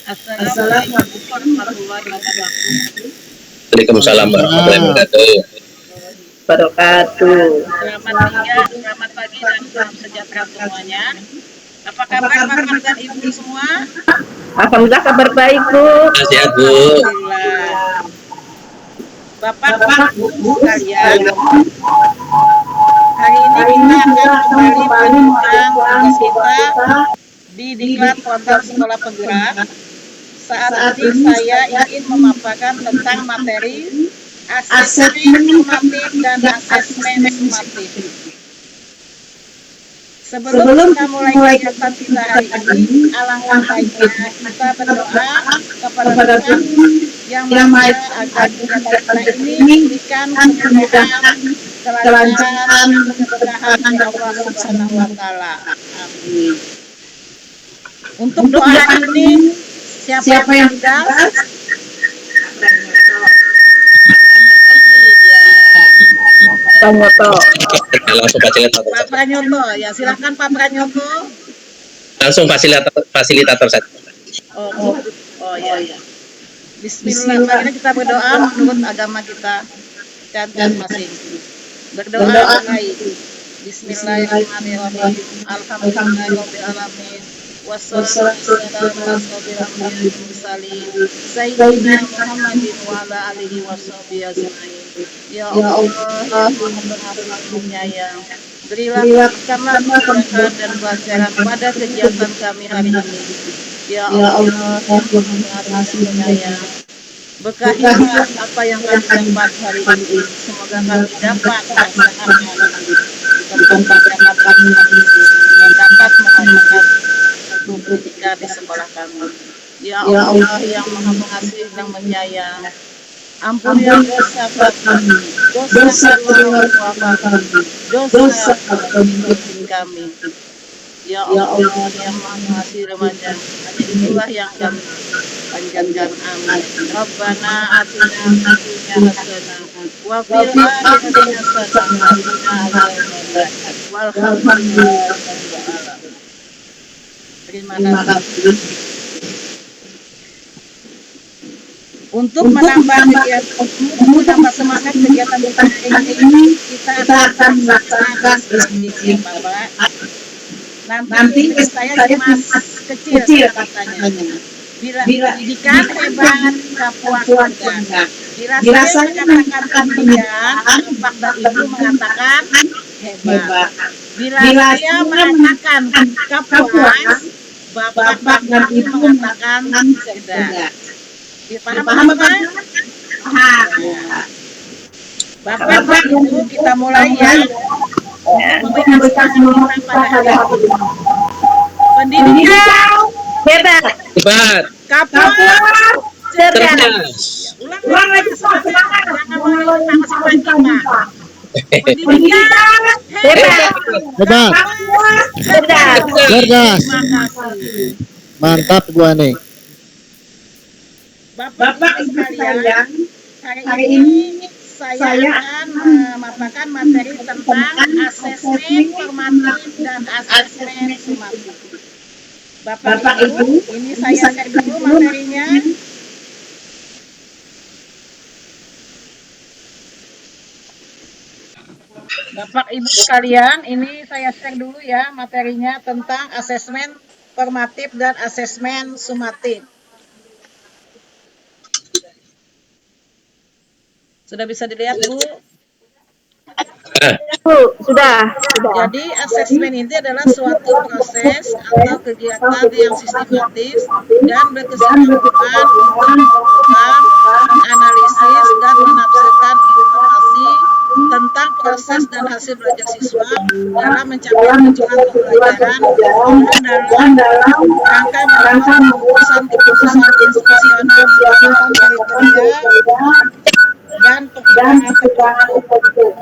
Assalamualaikum warahmatullahi wabarakatuh. Waalaikumsalam warahmatullahi wabarakatuh. Wabarakatuh. Selamat siang, selamat pagi, dan salam sejahtera semuanya. Apa kabar Bapak dan Ibu semua? Alhamdulillah kabar baik, Bu. Sehat, Bu. Alhamdulillah. Bapak Ibu sekalian, hari ini kita akan kembali melanjutkan tugas kita di Diklat Program Sekolah Penggerak. Saat ini saya ingin memaparkan tentang materi asesmen formatif dan asesmen sumatif. Sebelum kita mulai kegiatan kita hari ini, alangkah baiknya kita berdoa kepada Tuhan yang Maha Esa agar kegiatan kita ini diberikan kemudahan, kelancaran, keberkahan dari Allah Subhanahu wa Ta'ala. Amin. Untuk doa hari ini, siapa yang gas? Panyoto. Langsung Pak Pranyoto, ya silakan Pak Pranyoto. langsung fasilitator satu. Oh ya. Bismillah, mari kita berdoa menurut agama kita dan masing. Berdoa baik. Bismillahirrahmanirrahim. Alhamdulillahirabbil alamin. Wassalatu wassalamu ala asyrofil mursalin sayyidina Muhammadin wa ala alihi washabihi ajmain. Ya Allah, Maha Penyayang, berilah keberkahan dan kelancaran pada kegiatan kami hari ini. Ya Allah, Maha Penyayang, berkahilah apa yang kami dapat hari ini. Semoga kami dapat melaksanakan tempat yang kami dan dapat mengadakan pendidikan di sekolah kami. Ya Allah yang Maha Pengasih dan Menyayang, ampunilah dosa kami, dosa kedua orang tua kami, dosa kami. Ya Allah yang Maha Pengasih dan Menyayang, hanya inilah yang kami panjatkan. Amin. Rabbana atina fid dunya hasanah wa fil akhirati hasanah wa qina adzabannar. Walhamdulillah. Terima kasih. Untuk menambah semangat kegiatan kita hari ini, kita akan melaksanakan diskusi Bapak. Nanti saya masih kecil katanya. Bila pendidikan hebat, kepuasan. Bila saya mengatakan pendidikan, Pak dan Ibu mengatakan hebat. Bila saya mengatakan kepuas, Bapak dan Ibu mengatakan cerdas. Paham Bapak? Bapak dan Ibu, kita mulai ya. Memberikan semangat pada hari ini. Pendidikan Hebat. Hebat. Kapuas, Cerdas. ulang lagi semangat, jangan mengulang sama Pak. Pendidikan hebat. Hebat. Cerdas. Cerdas. Terima kasih. Mantap Bu Ani. Bapak Ibu sekalian, hari ini saya akan memaparkan materi tentang asesmen formatif dan asesmen sumatif. Bapak Ibu, ini saya share dulu materinya. Bapak Ibu sekalian, ini saya share dulu ya materinya tentang asesmen formatif dan asesmen sumatif. Sudah bisa dilihat, Bu? Bu, sudah. Jadi asesmen ini adalah suatu proses atau kegiatan yang sistematis dan berkesinambungan untuk menentukan, menganalisis, dan menafsirkan informasi tentang proses dan hasil belajar siswa dalam mencapai tujuan pembelajaran dan dalam rangka membuat keputusan institusional tentang kriteria dan perkembangan tertentu.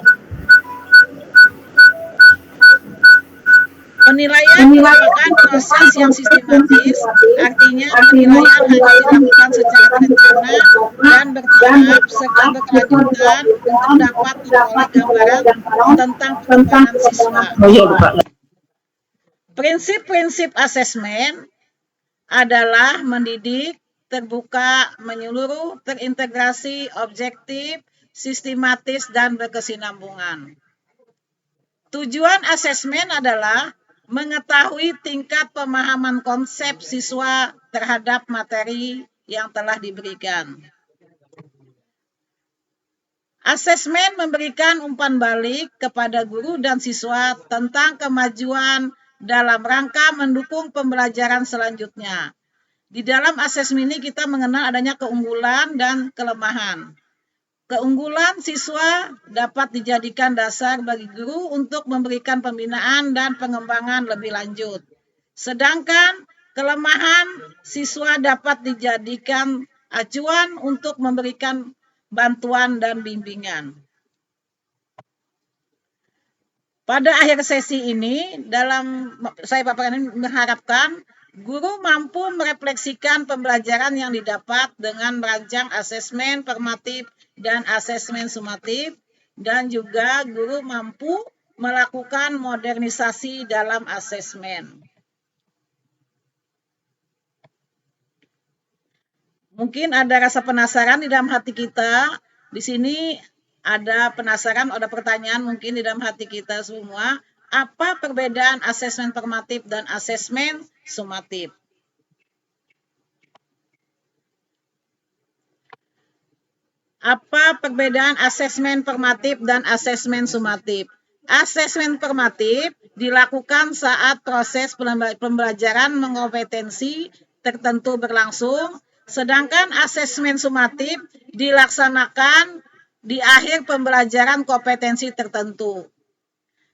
Penilaian merupakan proses yang sistematis, artinya penilaian hanya dilakukan secara terencana dan bertahap serta berkelanjutan untuk dapat memperoleh gambaran tentang perkembangan siswa. Prinsip-prinsip asesmen adalah mendidik, terbuka, menyeluruh, terintegrasi, objektif, sistematis, dan berkesinambungan. Tujuan asesmen adalah mengetahui tingkat pemahaman konsep siswa terhadap materi yang telah diberikan. Asesmen memberikan umpan balik kepada guru dan siswa tentang kemajuan dalam rangka mendukung pembelajaran selanjutnya. Di dalam asesmen ini kita mengenal adanya keunggulan dan kelemahan. Keunggulan siswa dapat dijadikan dasar bagi guru untuk memberikan pembinaan dan pengembangan lebih lanjut. Sedangkan kelemahan siswa dapat dijadikan acuan untuk memberikan bantuan dan bimbingan. Pada akhir sesi ini, saya paparkan ini mengharapkan guru mampu merefleksikan pembelajaran yang didapat dengan merancang asesmen formatif dan asesmen sumatif, dan juga guru mampu melakukan modernisasi dalam asesmen. Mungkin ada rasa penasaran di dalam hati kita. Di sini ada penasaran, ada pertanyaan mungkin di dalam hati kita semua. Apa perbedaan asesmen formatif dan asesmen sumatif? Apa perbedaan asesmen formatif dan asesmen sumatif? Asesmen formatif dilakukan saat proses pembelajaran menkompetensi tertentu berlangsung, sedangkan asesmen sumatif dilaksanakan di akhir pembelajaran kompetensi tertentu.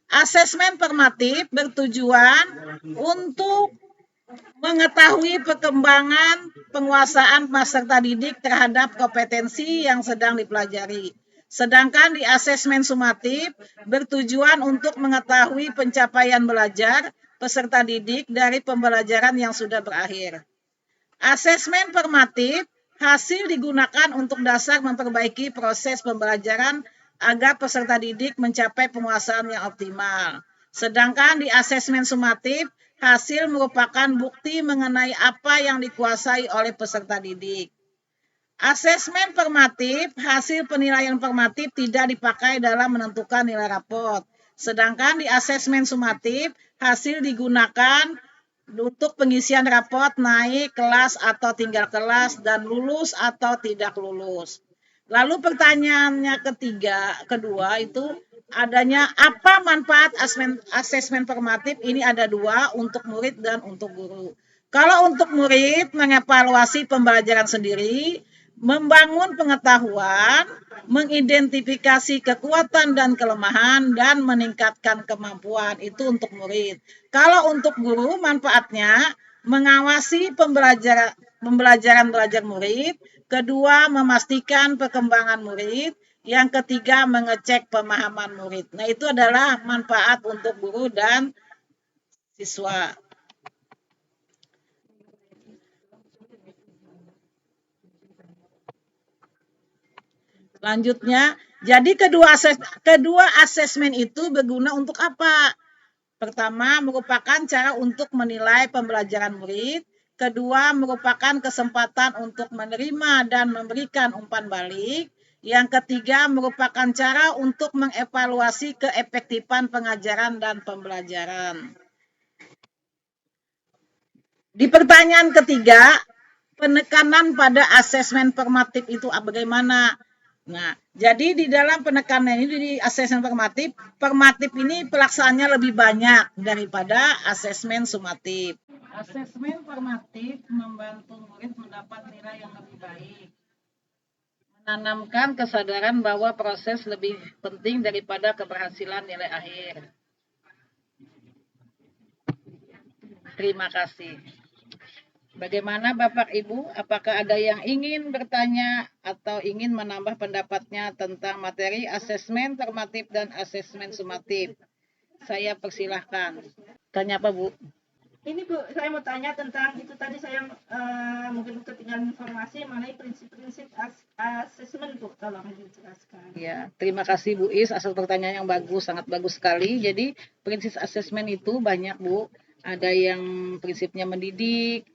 Asesmen formatif bertujuan untuk mengetahui perkembangan penguasaan peserta didik terhadap kompetensi yang sedang dipelajari. Sedangkan di asesmen sumatif bertujuan untuk mengetahui pencapaian belajar peserta didik dari pembelajaran yang sudah berakhir. Asesmen formatif hasil digunakan untuk dasar memperbaiki proses pembelajaran agar peserta didik mencapai penguasaan yang optimal. Sedangkan di asesmen sumatif, hasil merupakan bukti mengenai apa yang dikuasai oleh peserta didik. Asesmen formatif, hasil penilaian formatif tidak dipakai dalam menentukan nilai raport. Sedangkan di asesmen sumatif, hasil digunakan untuk pengisian raport naik kelas atau tinggal kelas dan lulus atau tidak lulus. Lalu pertanyaannya kedua itu adanya apa manfaat asesmen formatif? Ini ada dua, untuk murid dan untuk guru. Kalau untuk murid, mengevaluasi pembelajaran sendiri, membangun pengetahuan, mengidentifikasi kekuatan dan kelemahan, dan meningkatkan kemampuan. Itu untuk murid. Kalau untuk guru, manfaatnya mengawasi pembelajaran belajar murid, kedua memastikan perkembangan murid, yang ketiga mengecek pemahaman murid. Nah, itu adalah manfaat untuk guru dan siswa. Selanjutnya, jadi kedua asesmen itu berguna untuk apa? Pertama, merupakan cara untuk menilai pembelajaran murid. Kedua, merupakan kesempatan untuk menerima dan memberikan umpan balik. Yang ketiga, merupakan cara untuk mengevaluasi keefektifan pengajaran dan pembelajaran. Di pertanyaan ketiga, penekanan pada asesmen formatif itu bagaimana? Nah, jadi di dalam penekanan ini di asesmen formatif ini pelaksanaannya lebih banyak daripada asesmen sumatif. Asesmen formatif membantu murid mendapat nilai yang lebih baik, menanamkan kesadaran bahwa proses lebih penting daripada keberhasilan nilai akhir. Terima kasih. Bagaimana Bapak Ibu? Apakah ada yang ingin bertanya atau ingin menambah pendapatnya tentang materi asesmen formatif dan asesmen sumatif? Saya persilahkan. Tanya apa, Bu? Ini Bu, saya mau tanya tentang itu tadi saya mungkin ketinggalan informasi mengenai prinsip-prinsip asesmen Bu, tolong dijelaskan. Ya, terima kasih Bu Is atas pertanyaan yang bagus, sangat bagus sekali. Jadi prinsip asesmen itu banyak Bu. Ada yang prinsipnya mendidik,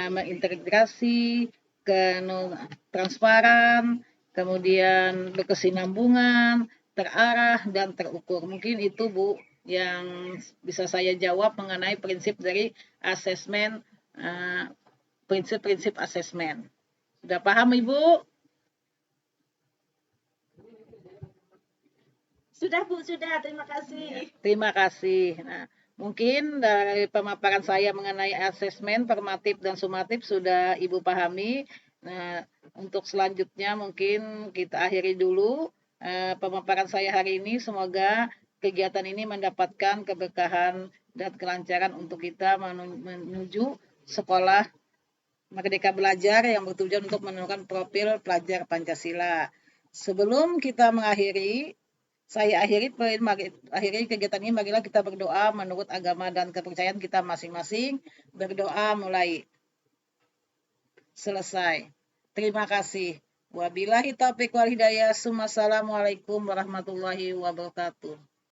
mengintegrasi, transparan, kemudian berkesinambungan, terarah, dan terukur. Mungkin itu Bu yang bisa saya jawab mengenai prinsip dari asesmen, prinsip-prinsip asesmen. Sudah paham Ibu? Sudah Bu, sudah. Terima kasih. Terima kasih. Nah, mungkin dari pemaparan saya mengenai asesmen formatif dan sumatif sudah Ibu pahami. Nah, untuk selanjutnya mungkin kita akhiri dulu pemaparan saya hari ini. Semoga kegiatan ini mendapatkan keberkahan dan kelancaran untuk kita menuju sekolah Merdeka Belajar yang bertujuan untuk menentukan profil pelajar Pancasila. Sebelum kita mengakhiri, saya akhiri kegiatan ini. Marilah kita berdoa menurut agama dan kepercayaan kita masing-masing. Berdoa mulai selesai. Terima kasih. Wabillahi taufiq wal hidayah. Assalamualaikum warahmatullahi wabarakatuh.